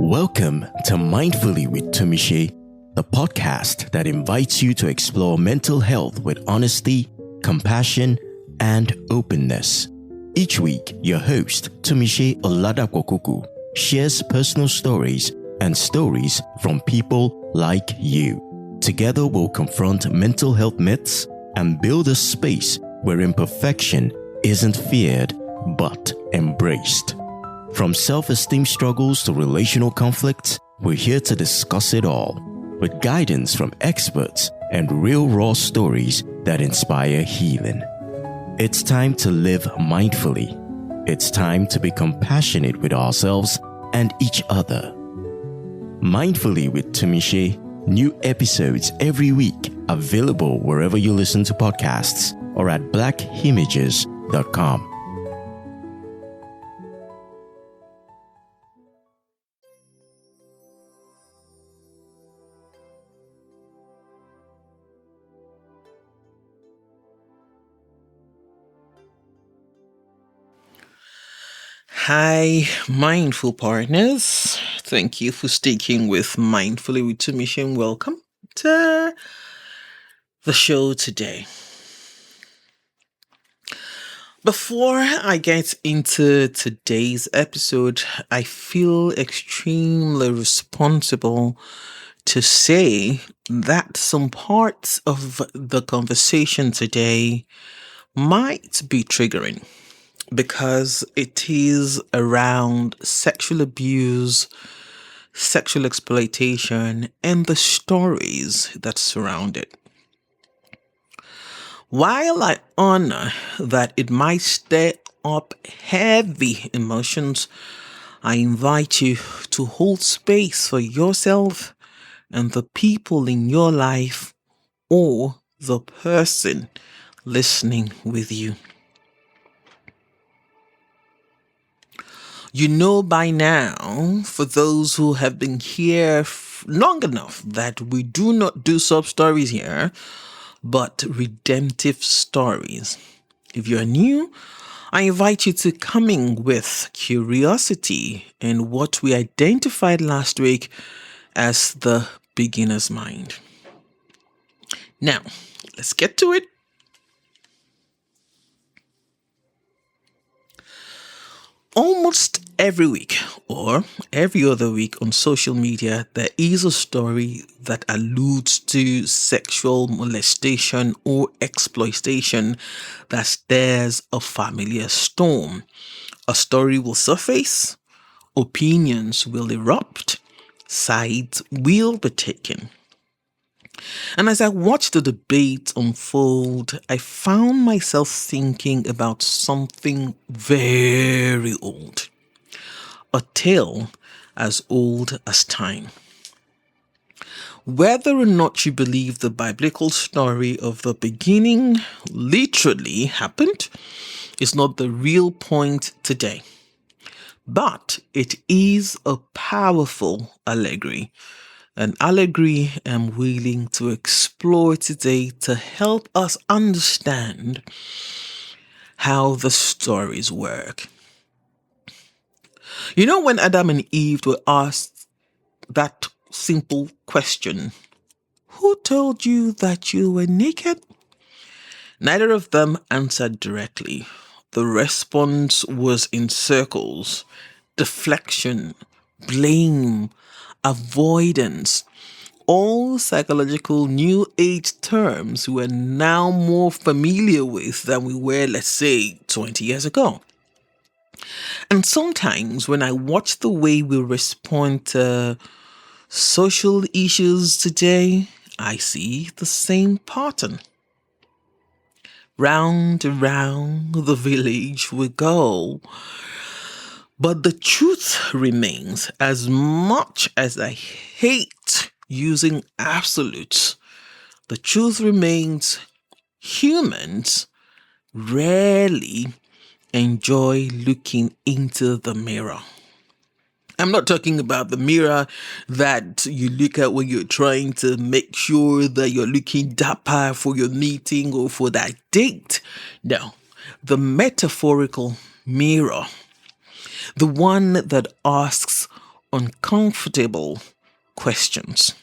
Welcome to Mindfully with Tumishe, the podcast that invites you to explore mental health with honesty, compassion, and openness. Each week, your host, Tumishe Oladapokuku, shares personal stories and stories from people like you. Together, we'll confront mental health myths and build a space where imperfection isn't feared but embraced. From self-esteem struggles to relational conflicts, we're here to discuss it all, with guidance from experts and real raw stories that inspire healing. It's time to live mindfully. It's time to be compassionate with ourselves and each other. Mindfully with Tumishe, new episodes every week, available wherever you listen to podcasts or at blackimages.com. Hi, mindful partners. Thank you for sticking with Mindfully with Tumishe and welcome to the show today. Before I get into today's episode, I feel extremely responsible to say that some parts of the conversation today might be triggering, because it is around sexual abuse, sexual exploitation, and the stories that surround it. While I honor that it might stir up heavy emotions, I invite you to hold space for yourself and the people in your life or the person listening with you. You know by now, for those who have been here long enough, that we do not do sub-stories here, but redemptive stories. If you're new, I invite you to come in with curiosity and what we identified last week as the beginner's mind. Now, let's get to it. Almost every week or every other week on social media, there is a story that alludes to sexual molestation or exploitation that stirs a familiar storm. A story will surface, opinions will erupt, sides will be taken. And as I watched the debate unfold, I found myself thinking about something very old. A tale as old as time. Whether or not you believe the biblical story of the beginning literally happened is not the real point today. But it is a powerful allegory. An allegory I'm willing to explore today to help us understand how the stories work. You know, when Adam and Eve were asked that simple question, who told you that you were naked? Neither of them answered directly. The response was in circles: deflection, blame, avoidance, all psychological new age terms we're now more familiar with than we were, let's say, 20 years ago. And sometimes when I watch the way we respond to social issues today, I see the same pattern. Round and round the village we go. But the truth remains, as much as I hate using absolutes, the truth remains humans rarely enjoy looking into the mirror. I'm not talking about the mirror that you look at when you're trying to make sure that you're looking dapper for your meeting or for that date. No, the metaphorical mirror. The one that asks, uncomfortable questions.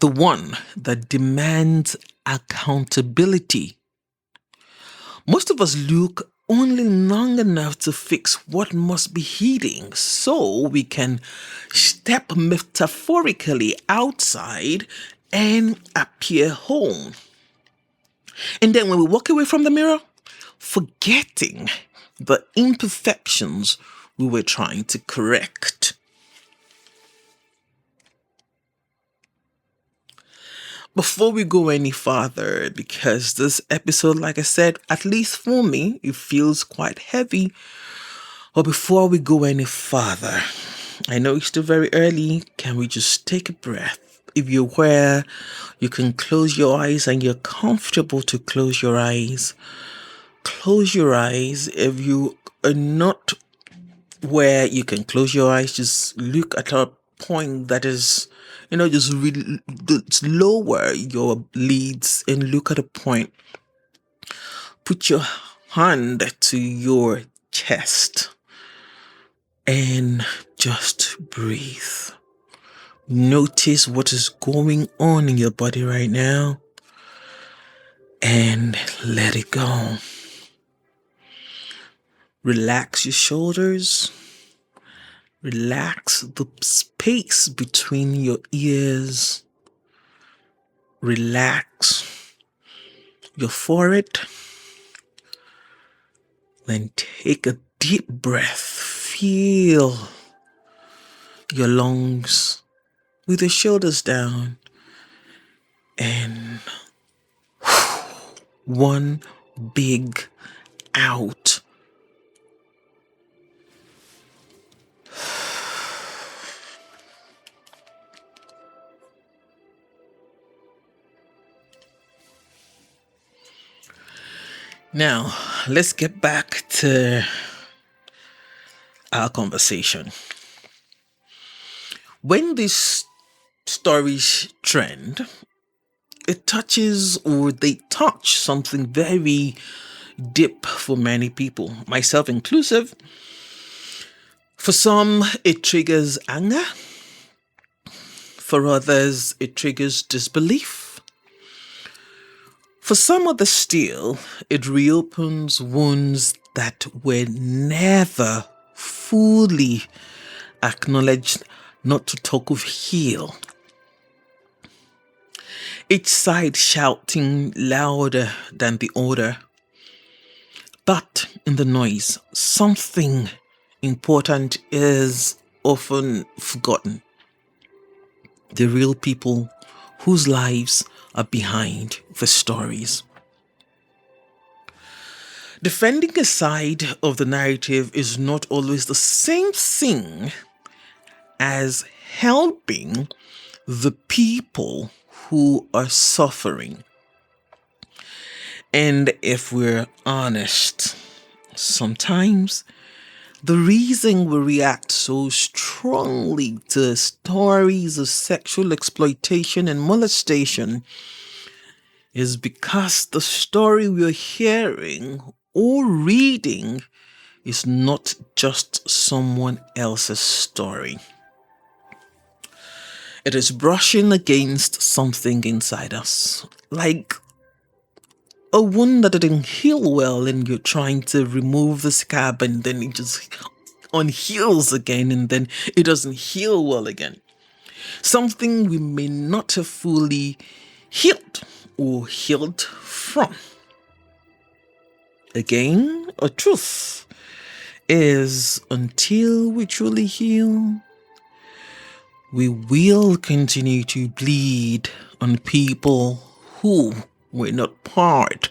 The one that demands accountability. Most of us look only long enough to fix what must be hidden so we can step metaphorically outside and appear home. And then when we walk away from the mirror, forgetting the imperfections we were trying to correct. Before we go any farther, because this episode, like I said, at least for me, it feels quite heavy. But before we go any farther, I know it's still very early. Can we just take a breath? If you're where you can close your eyes and you're comfortable to close your eyes, close your eyes. If you are not where you can close your eyes, just look at a point that is, just really lower your lids and look at a point. Put your hand to your chest and just breathe. Notice what is going on in your body right now and let it go. Relax your shoulders. Relax the space between your ears. Relax your forehead. Then take a deep breath. Feel your lungs with your shoulders down. And one big out. Now, let's get back to our conversation. When these stories trend, they touch something very deep for many people, myself inclusive. For some, it triggers anger. For others, it triggers disbelief. For some others still, it reopens wounds that were never fully acknowledged, not to talk of heal. Each side shouting louder than the other. But in the noise, something important is often forgotten. The real people whose lives are behind the stories. Defending a side of the narrative is not always the same thing as helping the people who are suffering. And if we're honest, sometimes the reason we react so strongly to stories of sexual exploitation and molestation is because the story we're hearing or reading is not just someone else's story. It is brushing against something inside us, like a wound that didn't heal well and you're trying to remove the scab and then it just unheals again and then it doesn't heal well again. Something we may not have fully healed or healed from. Again, a truth is until we truly heal, we will continue to bleed on people who were not part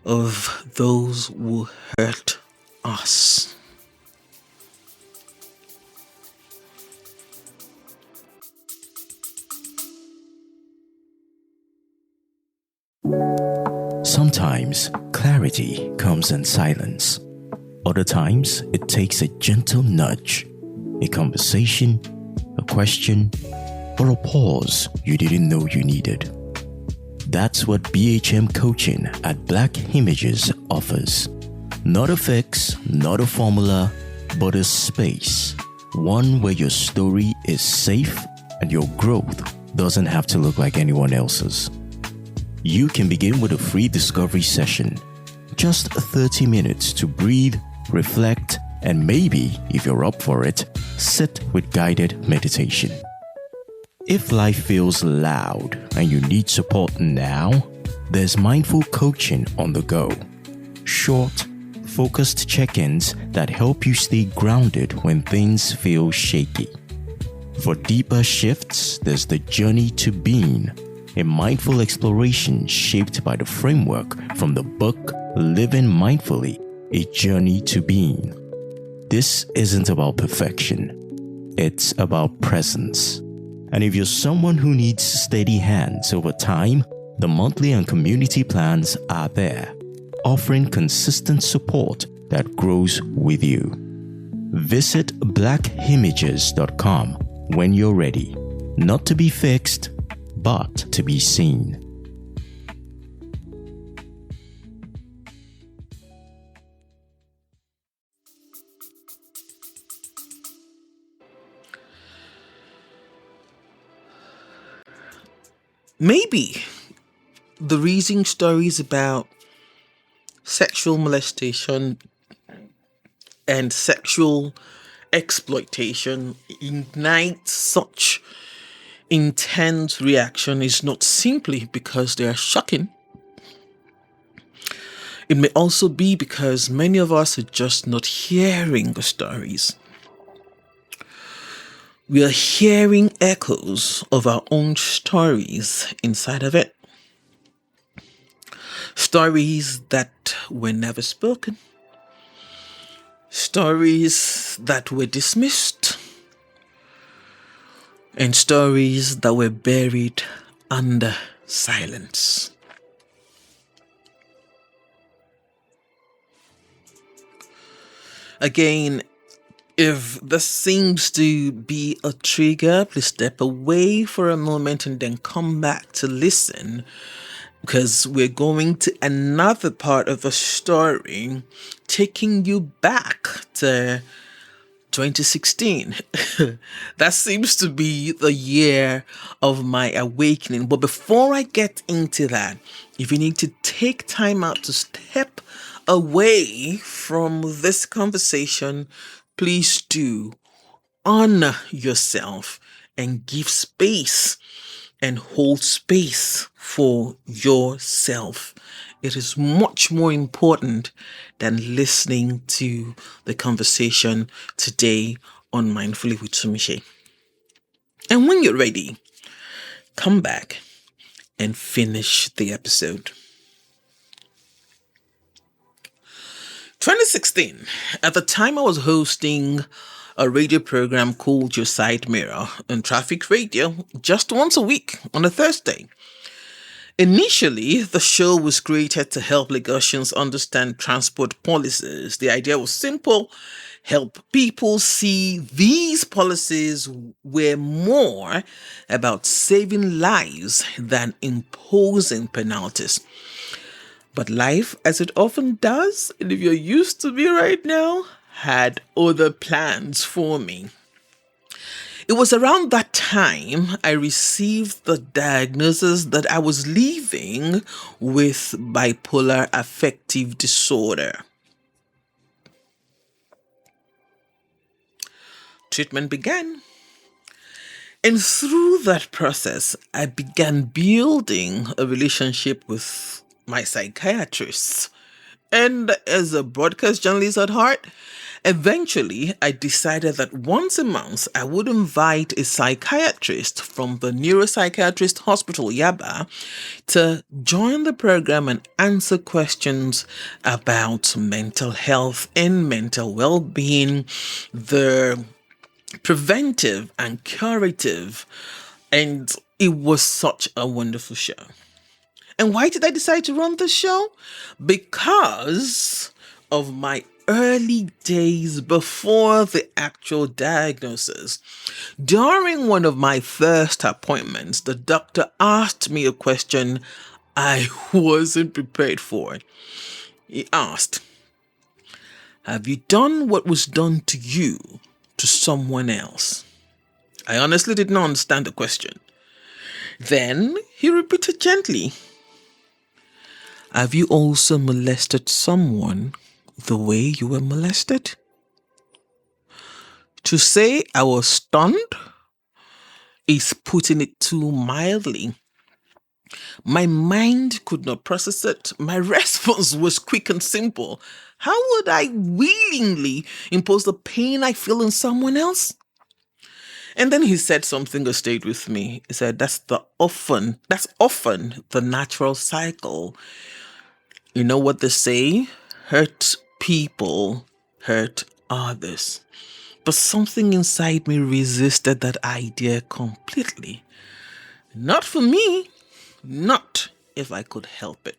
of those who hurt us. Sometimes clarity comes in silence. Other times it takes a gentle nudge, a conversation, a question, or a pause you didn't know you needed. That's what BHM coaching at Black Images offers. Not a fix, not a formula, but a space One where your story is safe and your growth doesn't have to look like anyone else's. You can begin with a free discovery session. Just 30 minutes to breathe, reflect, and maybe, if you're up for it, sit with guided meditation. If life feels loud and you need support now, there's mindful coaching on the go. Short, focused check-ins that help you stay grounded when things feel shaky. For deeper shifts, there's the Journey to Being, a mindful exploration shaped by the framework from the book Living Mindfully, A Journey to Being. This isn't about perfection. It's about presence. And if you're someone who needs steady hands over time, the monthly and community plans are there, offering consistent support that grows with you. Visit blackimages.com when you're ready, not to be fixed, but to be seen. Maybe the reading stories about sexual molestation and sexual exploitation ignites such intense reaction is not simply because they are shocking. It may also be because many of us are just not hearing the stories. We are hearing echoes of our own stories inside of it. Stories that were never spoken. Stories that were dismissed. And stories that were buried under silence. Again, if this seems to be a trigger, please step away for a moment and then come back to listen, because we're going to another part of the story, taking you back to 2016. That seems to be the year of my awakening. But before I get into that, if you need to take time out to step away from this conversation, please do honor yourself and give space and hold space for yourself. It is much more important than listening to the conversation today on Mindfully with Tumishe. And when you're ready, come back and finish the episode. 2016, at the time I was hosting a radio program called Your Side Mirror on Traffic Radio just once a week on a Thursday. Initially, the show was created to help Lagosians understand transport policies. The idea was simple: help people see these policies were more about saving lives than imposing penalties. But life, as it often does, and if you're used to me right now, had other plans for me. It was around that time I received the diagnosis that I was living with bipolar affective disorder. Treatment began. And through that process, I began building a relationship with my psychiatrist. And as a broadcast journalist at heart, eventually I decided that once a month I would invite a psychiatrist from the neuropsychiatrist hospital Yaba to join the program and answer questions about mental health and mental well-being, the preventive and curative. And it was such a wonderful show. And why did I decide to run this show? Because of my early days before the actual diagnosis. During one of my first appointments, the doctor asked me a question I wasn't prepared for. He asked, "Have you done what was done to you to someone else? I honestly did not understand the question. Then he repeated gently, have you also molested someone the way you were molested? To say I was stunned is putting it too mildly. My mind could not process it. My response was quick and simple. How would I willingly impose the pain I feel on someone else? And then he said something that stayed with me. He said, that's often the natural cycle. You know what they say? Hurt people hurt others. But something inside me resisted that idea completely. Not for me. Not if I could help it.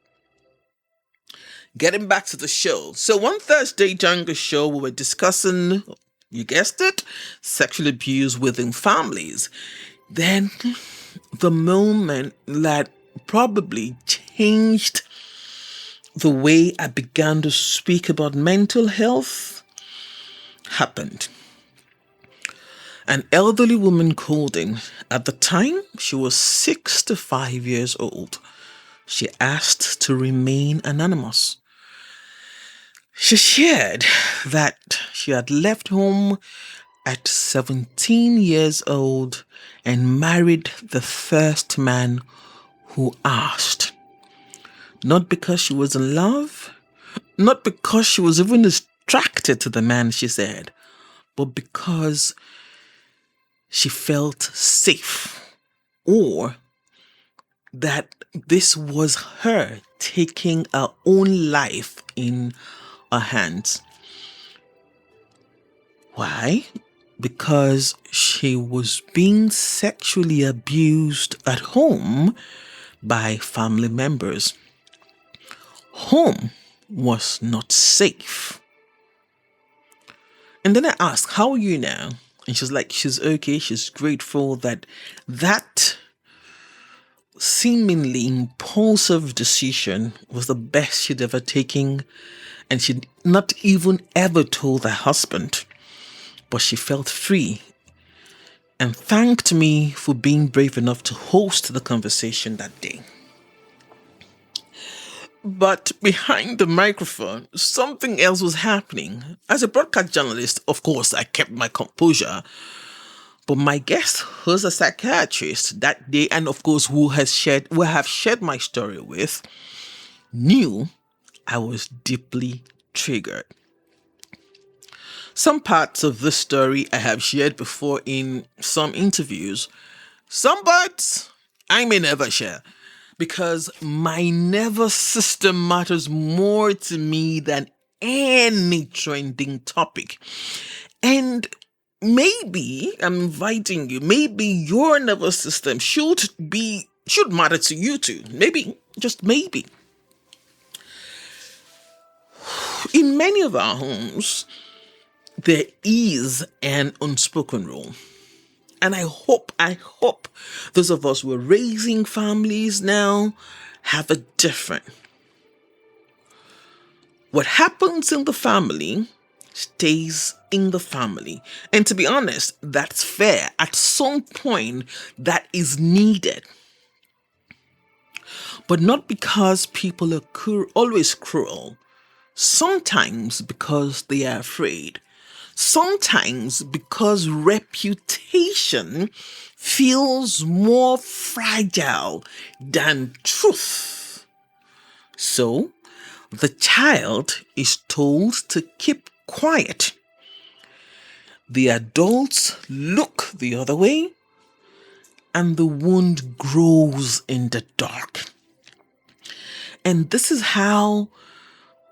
Getting back to the show. So one Thursday during the show, we were discussing, you guessed it, sexual abuse within families. Then the moment that probably changed the way I began to speak about mental health happened. An elderly woman called in. At the time, she was 65 years old. She asked to remain anonymous. She shared that she had left home at 17 years old and married the first man who asked. Not because she was in love, not because she was even attracted to the man, she said, but because she felt safe, or that this was her taking her own life in her hands. Why? Because she was being sexually abused at home by family members. Home was not safe. And then I asked, how are you now? And she's like, she's okay. She's grateful that seemingly impulsive decision was the best she'd ever taken. And she'd not even ever told her husband. But she felt free and thanked me for being brave enough to host the conversation that day. But behind the microphone, something else was happening. As a broadcast journalist, of course, I kept my composure. But my guest, who's a psychiatrist that day, and of course, who have shared my story with, knew I was deeply triggered. Some parts of this story I have shared before in some interviews. Some parts I may never share, because my nervous system matters more to me than any trending topic. And maybe I'm inviting you, maybe your nervous system should matter to you too. Maybe, just maybe. In many of our homes, there is an unspoken rule. And I hope those of us who are raising families now have it different. What happens in the family stays in the family. And to be honest, that's fair. At some point, that is needed. But not because people are always cruel. Sometimes because they are afraid. Sometimes because reputation feels more fragile than truth. So, the child is told to keep quiet. The adults look the other way, and the wound grows in the dark. And this is how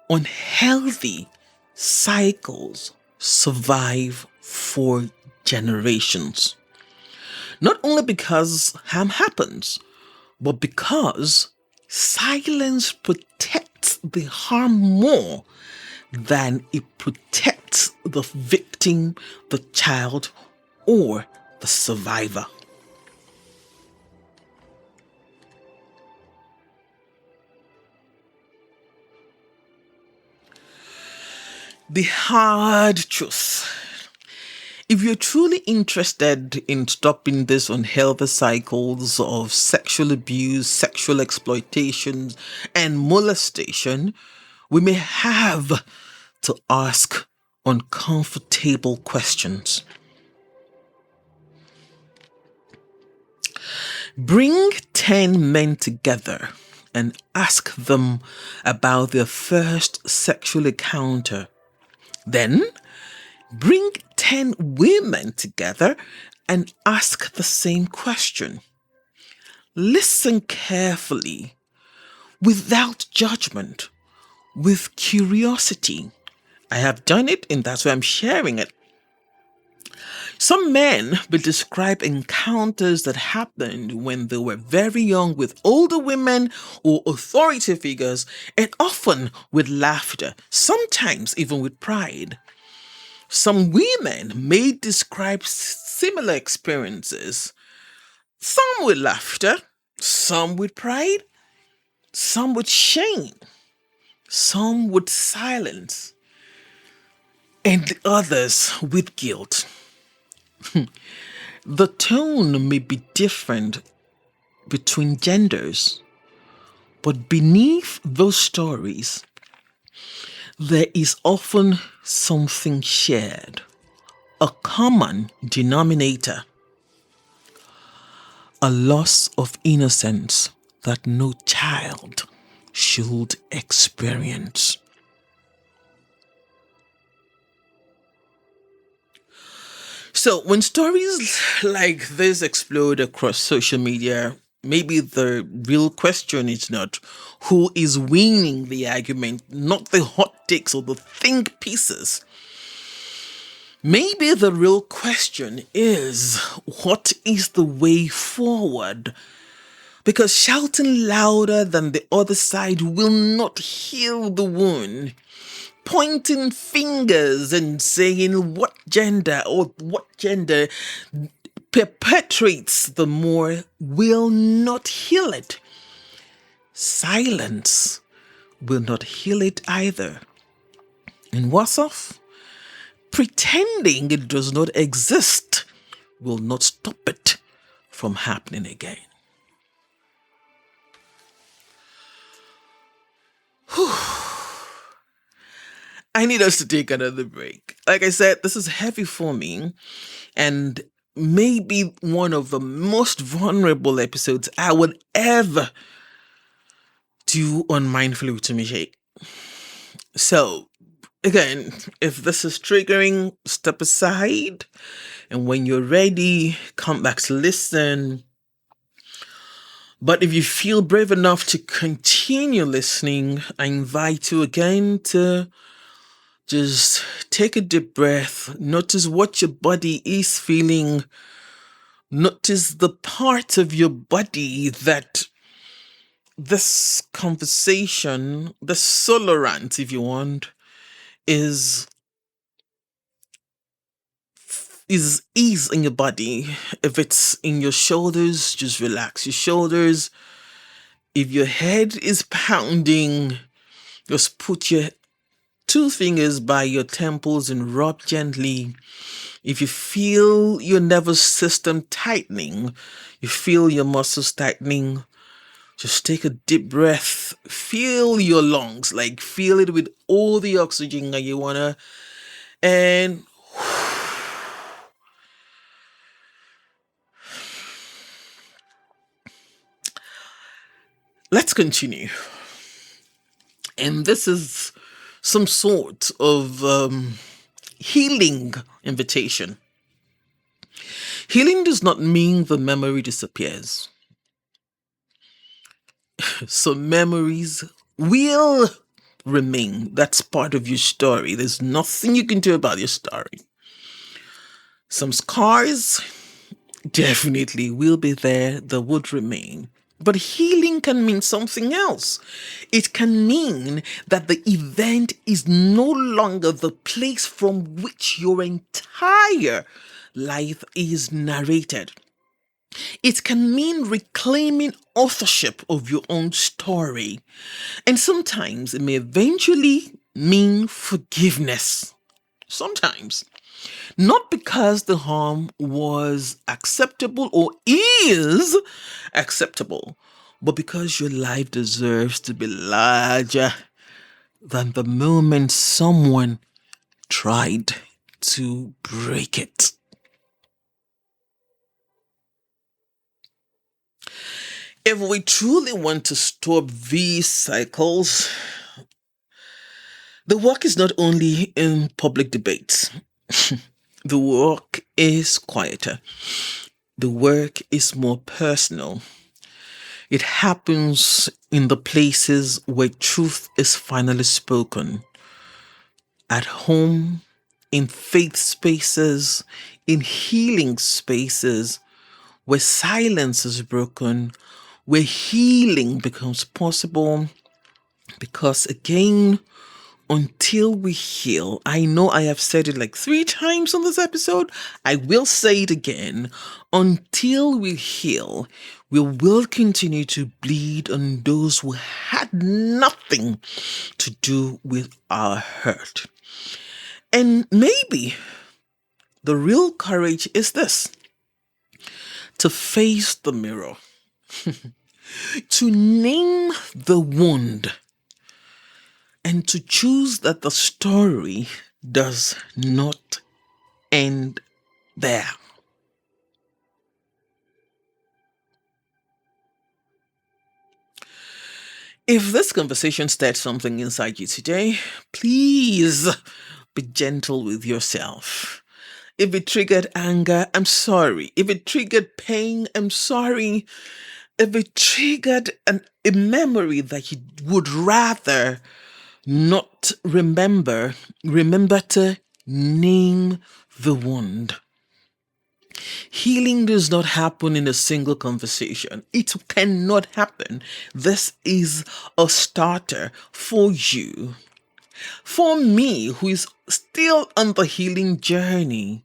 unhealthy cycles survive for generations. Not only because harm happens, but because silence protects the harm more than it protects the victim, the child, or the survivor. The hard truth If you're truly interested in stopping this unhealthy cycles of sexual abuse, sexual exploitation, and molestation, we may have to ask uncomfortable questions. Bring 10 men together and ask them about their first sexual encounter. Then, bring 10 women together and ask the same question. Listen carefully, without judgment, with curiosity. I have done it, and that's why I'm sharing it. Some men will describe encounters that happened when they were very young with older women or authority figures, and often with laughter, sometimes even with pride. Some women may describe similar experiences, some with laughter, some with pride, some with shame, some with silence, and the others with guilt. The tone may be different between genders, but beneath those stories, there is often something shared, a common denominator, a loss of innocence that no child should experience. So, when stories like this explode across social media, maybe the real question is not who is winning the argument, not the hot takes or the think pieces. Maybe the real question is, what is the way forward? Because shouting louder than the other side will not heal the wound. Pointing fingers and saying what gender perpetrates the more will not heal it. Silence will not heal it either. And worse off, pretending it does not exist will not stop it from happening again. Whew. I need us to take another break. Like I said, this is heavy for me and maybe one of the most vulnerable episodes I would ever do on Mindfully with Tumishe. So, again, if this is triggering, step aside. And when you're ready, come back to listen. But if you feel brave enough to continue listening, I invite you again to just take a deep breath. Notice what your body is feeling. Notice the part of your body that this conversation, the solo rant, if you want, is in your body. If it's in your shoulders, just relax your shoulders. If your head is pounding, just put your 2 fingers by your temples and rub gently. If you feel your nervous system tightening, you feel your muscles tightening, just take a deep breath. Feel your lungs, like feel it with all the oxygen that you wanna. And let's continue. And this is some sort of healing invitation. Healing does not mean the memory disappears. Some memories will remain. That's part of your story. There's nothing you can do about your story. Some scars definitely will be there, that would remain. But healing can mean something else. It can mean that the event is no longer the place from which your entire life is narrated. It can mean reclaiming authorship of your own story. And sometimes it may eventually mean forgiveness. Sometimes. Not because the harm was acceptable or is acceptable, but because your life deserves to be larger than the moment someone tried to break it. If we truly want to stop these cycles, the work is not only in public debates. The work is quieter. The work is more personal. It happens in the places where truth is finally spoken. At home, in faith spaces, in healing spaces, where silence is broken, where healing becomes possible. Because again, until we heal, I know I have said it like 3 times on this episode, I will say it again. Until we heal, we will continue to bleed on those who had nothing to do with our hurt. And maybe the real courage is this: to face the mirror, to name the wound, and to choose that the story does not end there. If this conversation stirred something inside you today, please be gentle with yourself. If it triggered anger, I'm sorry. If it triggered pain, I'm sorry. If it triggered a memory that you would rather not remember to name the wound. Healing does not happen in a single conversation. It cannot happen. This is a starter for you. For me, who is still on the healing journey.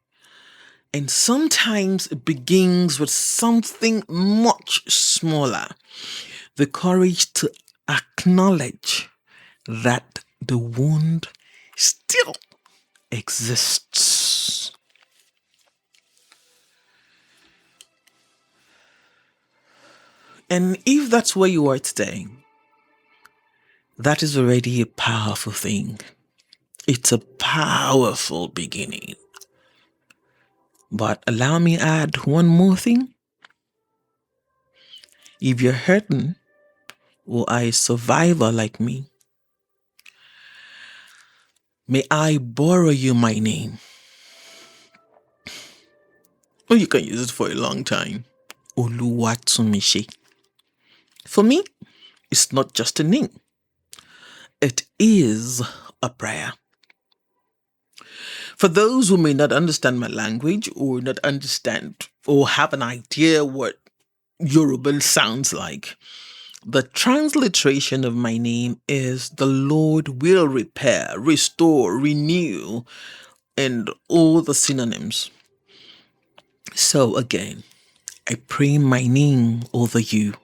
And sometimes it begins with something much smaller. The courage to acknowledge that the wound still exists. And if that's where you are today, that is already a powerful thing. It's a powerful beginning. But allow me to add one more thing. If you're hurting or are a survivor like me, may I borrow you my name? Or you can use it for a long time. Oluwatumise. For me, it's not just a name. It is a prayer. For those who may not understand my language or not understand or have an idea what Yoruba sounds like, the transliteration of my name is the Lord will repair, restore, renew, and all the synonyms. So again, I pray my name over you,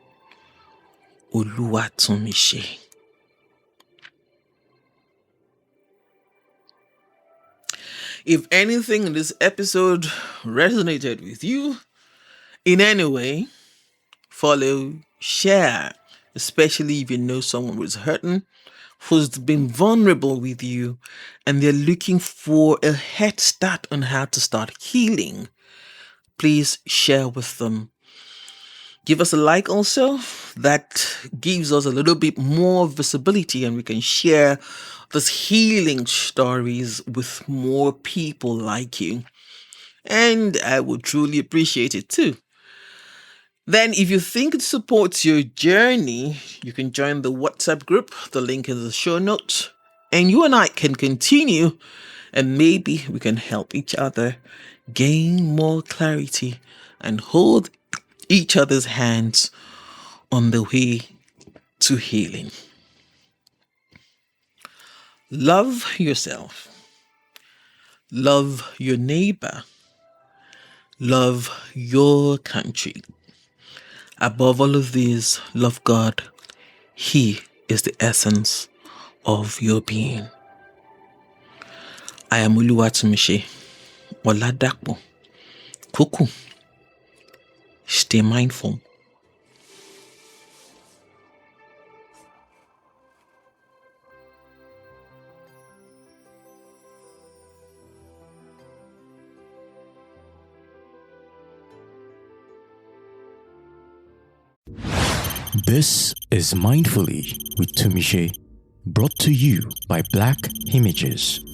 Oluwatumise. If anything in this episode resonated with you in any way, follow, share, especially if you know someone who's hurting, who's been vulnerable with you, and they're looking for a head start on how to start healing. Please share with them. Give us a like also. That gives us a little bit more visibility and we can share these healing stories with more people like you. And I would truly appreciate it too. Then if you think it supports your journey, you can join the WhatsApp group. The link is in the show notes. And you and I can continue and maybe we can help each other gain more clarity and hold each other's hands on the way to healing. Love yourself. Love your neighbor. Love your country. Above all of these, love God. He is the essence of your being. I am Oluwatumise. Oladapo. Kuku. Stay mindful. This is Mindfully with Tumishe, brought to you by Black Images.